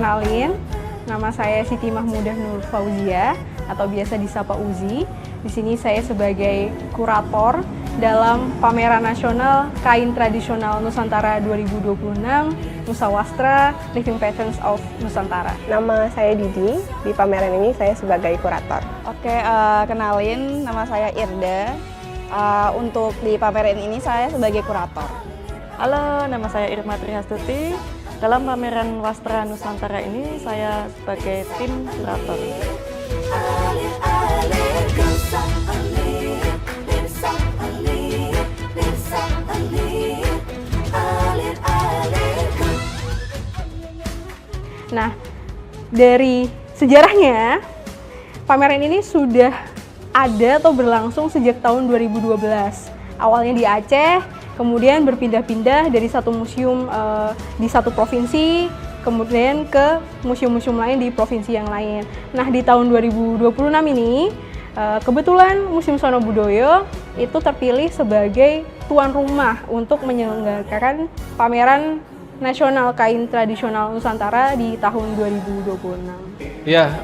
Kenalin, nama saya Siti Mahmudah Nur Fauzia atau biasa disapa Uzi. Di sini saya sebagai kurator dalam Pameran Nasional Kain Tradisional Nusantara 2026 Nusawastra Living Patterns of Nusantara. Nama saya Didi, di pameran ini saya sebagai kurator. Oke, kenalin, nama saya Irda. Untuk di pameran ini saya sebagai kurator. Halo, nama saya Irma Trihastuti. Dalam pameran Wastra Nusantara ini saya sebagai tim kurator. Nah, dari sejarahnya, pameran ini sudah ada atau berlangsung sejak tahun 2012. Awalnya di Aceh, kemudian berpindah-pindah dari satu museum di satu provinsi, kemudian ke museum-museum lain di provinsi yang lain. Nah, di tahun 2026 ini, kebetulan Museum Sono Budoyo itu terpilih sebagai tuan rumah untuk menyelenggarakan pameran Nasional Kain Tradisional Nusantara di tahun 2026. Ya,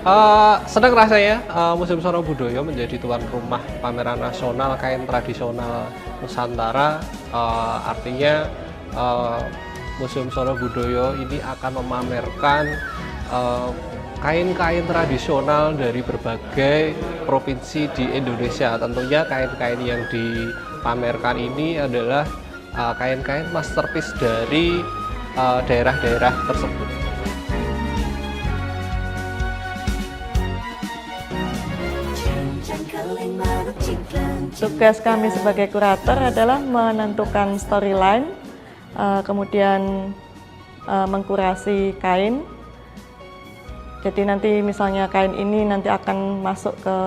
senang rasanya Museum Sono Budoyo menjadi tuan rumah pameran nasional kain tradisional Nusantara. Artinya Museum Sono Budoyo ini akan memamerkan kain-kain tradisional dari berbagai provinsi di Indonesia. Tentunya kain-kain yang dipamerkan ini adalah kain-kain masterpiece dari daerah-daerah tersebut. Tugas kami sebagai kurator adalah menentukan storyline, kemudian mengkurasi kain. Jadi nanti misalnya kain ini nanti akan masuk ke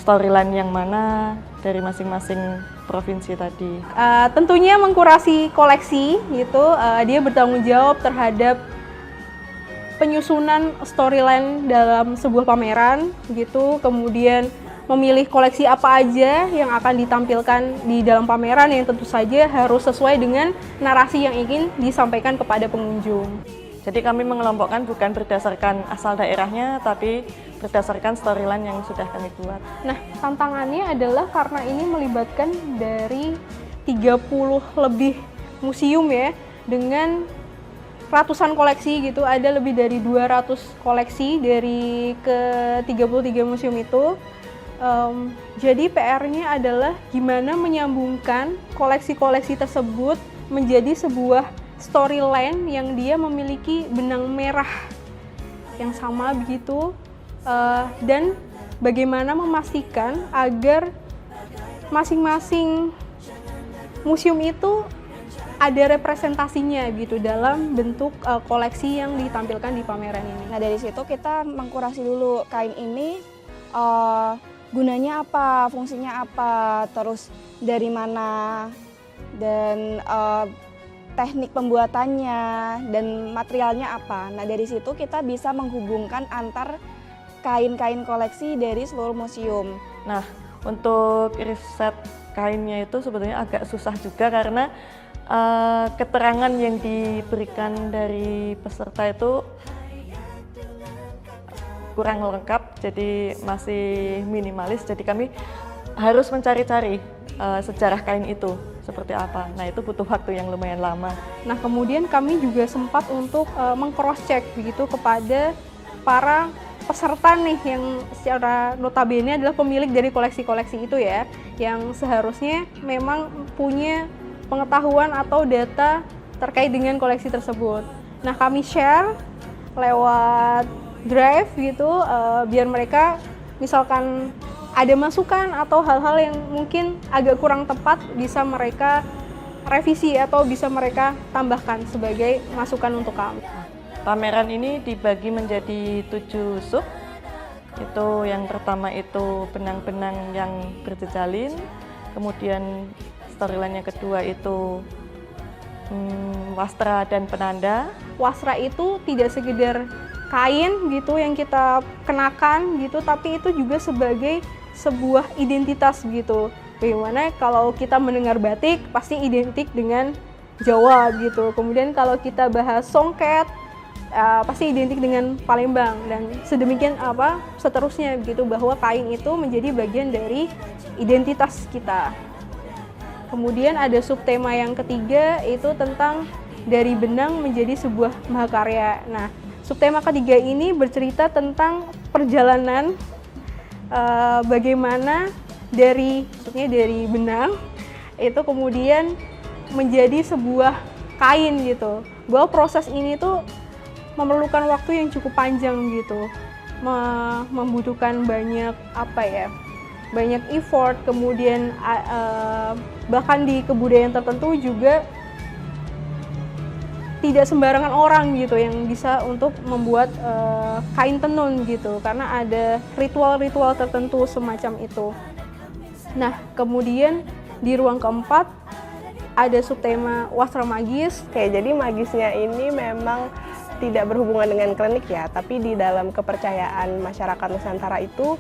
storyline yang mana dari masing-masing provinsi tadi. Tentunya mengkurasi koleksi gitu, dia bertanggung jawab terhadap penyusunan storyline dalam sebuah pameran gitu, kemudian memilih koleksi apa aja yang akan ditampilkan di dalam pameran yang tentu saja harus sesuai dengan narasi yang ingin disampaikan kepada pengunjung. Jadi kami mengelompokkan bukan berdasarkan asal daerahnya, tapi berdasarkan storyline yang sudah kami buat. Nah, tantangannya adalah karena ini melibatkan dari 30 lebih museum ya, dengan ratusan koleksi gitu, ada lebih dari 200 koleksi dari ke 33 museum itu. Jadi PR-nya adalah gimana menyambungkan koleksi-koleksi tersebut menjadi sebuah storyline yang dia memiliki benang merah yang sama begitu, dan bagaimana memastikan agar masing-masing museum itu ada representasinya gitu dalam bentuk koleksi yang ditampilkan di pameran ini. Nah, dari situ kita mengkurasi dulu kain ini gunanya apa, fungsinya apa, terus dari mana, dan teknik pembuatannya dan materialnya apa. Nah, dari situ kita bisa menghubungkan antar kain-kain koleksi dari seluruh museum. Nah, untuk riset kainnya itu sebetulnya agak susah juga karena keterangan yang diberikan dari peserta itu kurang lengkap, jadi masih minimalis. Jadi kami harus mencari-cari sejarah kain itu seperti apa. Nah, itu butuh waktu yang lumayan lama. Nah, kemudian kami juga sempat untuk meng-cross check begitu kepada para peserta nih yang secara notabene adalah pemilik dari koleksi-koleksi itu ya, yang seharusnya memang punya pengetahuan atau data terkait dengan koleksi tersebut. Nah, kami share lewat drive gitu, biar mereka misalkan ada masukan atau hal-hal yang mungkin agak kurang tepat bisa mereka revisi atau bisa mereka tambahkan sebagai masukan untuk kami. Pameran ini dibagi menjadi 7 sub. Itu yang pertama itu benang-benang yang berjejalin, kemudian storyline yang kedua itu wastra dan penanda. Wastra itu tidak sekedar kain gitu yang kita kenakan gitu, tapi itu juga sebagai sebuah identitas gitu. Bagaimana kalau kita mendengar batik pasti identik dengan Jawa gitu. Kemudian kalau kita bahas songket, pasti identik dengan Palembang, dan sedemikian seterusnya begitu, bahwa kain itu menjadi bagian dari identitas kita. Kemudian ada subtema yang ketiga, itu tentang dari benang menjadi sebuah mahakarya. Nah, subtema ketiga ini bercerita tentang perjalanan bagaimana dari benang itu kemudian menjadi sebuah kain gitu. Bahwa proses ini tuh memerlukan waktu yang cukup panjang gitu, membutuhkan banyak banyak effort, kemudian bahkan di kebudayaan tertentu juga tidak sembarangan orang gitu yang bisa untuk membuat kain tenun gitu, karena ada ritual-ritual tertentu semacam itu. Nah, kemudian di ruang keempat ada subtema wastra magis. Oke, jadi magisnya ini memang tidak berhubungan dengan klinik ya, tapi di dalam kepercayaan masyarakat Nusantara itu,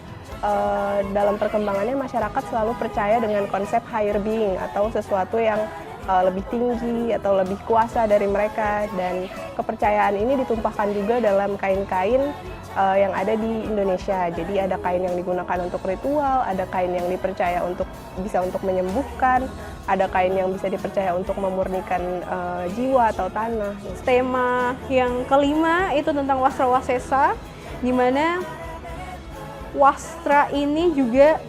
dalam perkembangannya masyarakat selalu percaya dengan konsep higher being atau sesuatu yang lebih tinggi atau lebih kuasa dari mereka, dan kepercayaan ini ditumpahkan juga dalam kain-kain yang ada di Indonesia. Jadi ada kain yang digunakan untuk ritual, ada kain yang dipercaya bisa untuk menyembuhkan, ada kain yang bisa dipercaya untuk memurnikan jiwa atau tanah. Tema yang kelima itu tentang wastra wasesa, di mana wastra ini juga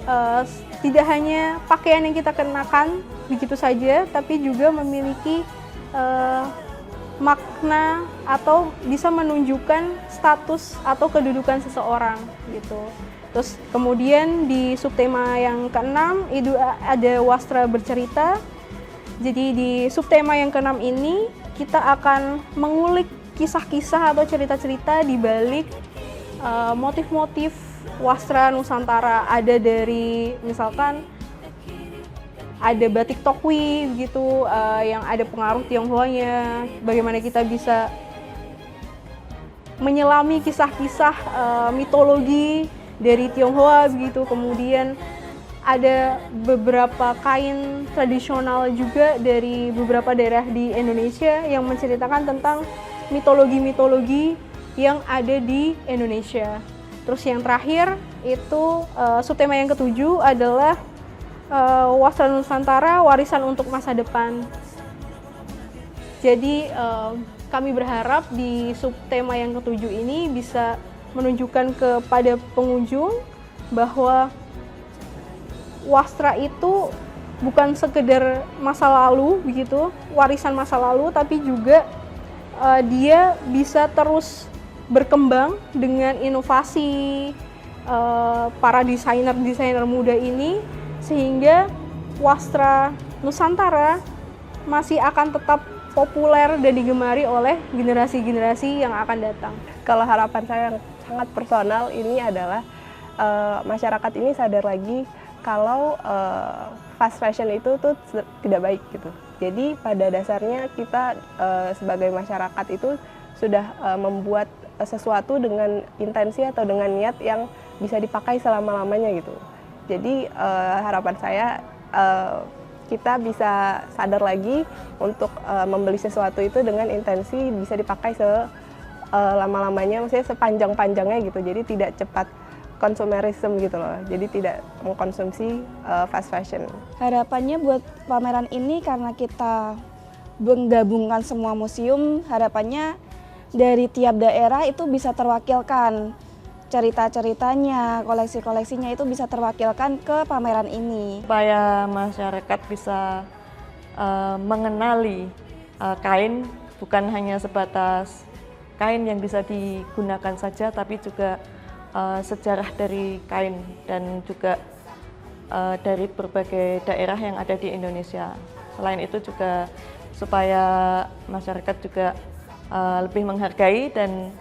tidak hanya pakaian yang kita kenakan begitu saja, tapi juga memiliki makna atau bisa menunjukkan status atau kedudukan seseorang gitu. Terus kemudian di subtema yang keenam itu ada wastra bercerita. Jadi di subtema yang keenam ini kita akan mengulik kisah-kisah atau cerita-cerita di balik motif-motif wastra Nusantara. Ada dari misalkan ada batik Tokwi gitu, yang ada pengaruh Tionghoanya, bagaimana kita bisa menyelami kisah-kisah mitologi dari Tionghoa begitu. Kemudian ada beberapa kain tradisional juga dari beberapa daerah di Indonesia yang menceritakan tentang mitologi-mitologi yang ada di Indonesia. Terus yang terakhir itu subtema yang ketujuh adalah wastra Nusantara, warisan untuk masa depan. Jadi kami berharap di subtema yang ketujuh ini bisa menunjukkan kepada pengunjung bahwa wastra itu bukan sekedar masa lalu begitu, warisan masa lalu, tapi juga dia bisa terus berkembang dengan inovasi para desainer-desainer muda ini, sehingga wastra Nusantara masih akan tetap populer dan digemari oleh generasi-generasi yang akan datang. Kalau harapan saya yang sangat personal ini adalah masyarakat ini sadar lagi kalau fast fashion itu tuh tidak baik gitu. Jadi pada dasarnya kita sebagai masyarakat itu sudah membuat sesuatu dengan intensi atau dengan niat yang bisa dipakai selama-lamanya gitu. Jadi harapan saya kita bisa sadar lagi untuk membeli sesuatu itu dengan intensi bisa dipakai selama-lamanya, maksudnya sepanjang-panjangnya gitu. Jadi tidak cepat konsumerisme gitu loh. Jadi tidak mengkonsumsi fast fashion. Harapannya buat pameran ini karena kita menggabungkan semua museum, harapannya dari tiap daerah itu bisa terwakilkan. Cerita-ceritanya, koleksi-koleksinya itu bisa terwakilkan ke pameran ini. Supaya masyarakat bisa mengenali kain bukan hanya sebatas kain yang bisa digunakan saja, tapi juga sejarah dari kain dan juga dari berbagai daerah yang ada di Indonesia. Selain itu juga supaya masyarakat juga lebih menghargai dan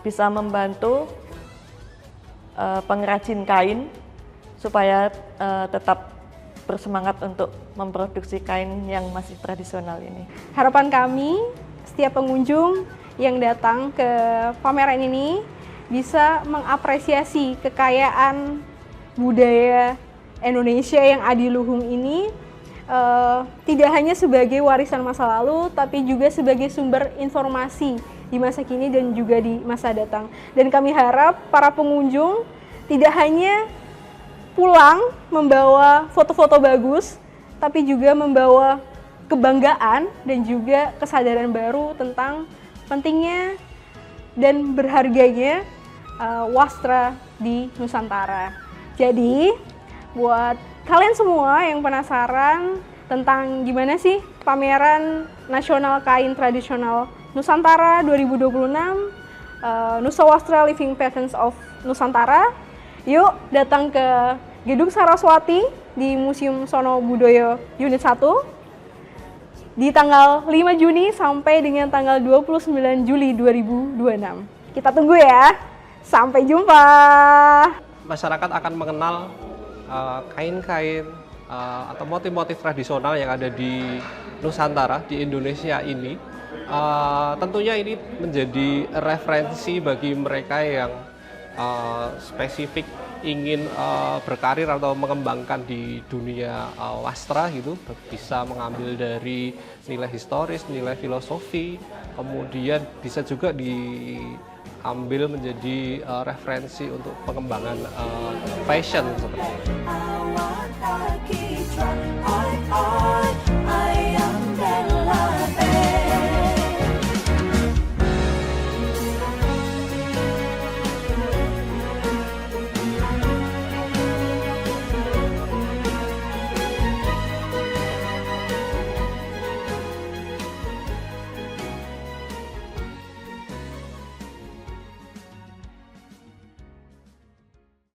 bisa membantu pengrajin kain supaya tetap bersemangat untuk memproduksi kain yang masih tradisional ini. Harapan kami, setiap pengunjung yang datang ke pameran ini bisa mengapresiasi kekayaan budaya Indonesia yang adiluhung ini, tidak hanya sebagai warisan masa lalu, tapi juga sebagai sumber informasi di masa kini dan juga di masa datang. Dan kami harap para pengunjung tidak hanya pulang membawa foto-foto bagus, tapi juga membawa kebanggaan dan juga kesadaran baru tentang pentingnya dan berharganya wastra di Nusantara. Jadi, buat kalian semua yang penasaran tentang gimana sih pameran nasional kain tradisional Nusantara 2026, Nusawastra Living Patterns of Nusantara, yuk datang ke Gedung Saraswati di Museum Sono Budoyo Unit 1 di tanggal 5 Juni sampai dengan tanggal 29 Juli 2026. Kita tunggu ya. Sampai jumpa. Masyarakat akan mengenal kain-kain atau motif-motif tradisional yang ada di Nusantara, di Indonesia ini. Tentunya ini menjadi referensi bagi mereka yang spesifik ingin berkarir atau mengembangkan di dunia wastra gitu, bisa mengambil dari nilai historis, nilai filosofi, kemudian bisa juga diambil menjadi referensi untuk pengembangan fashion seperti itu.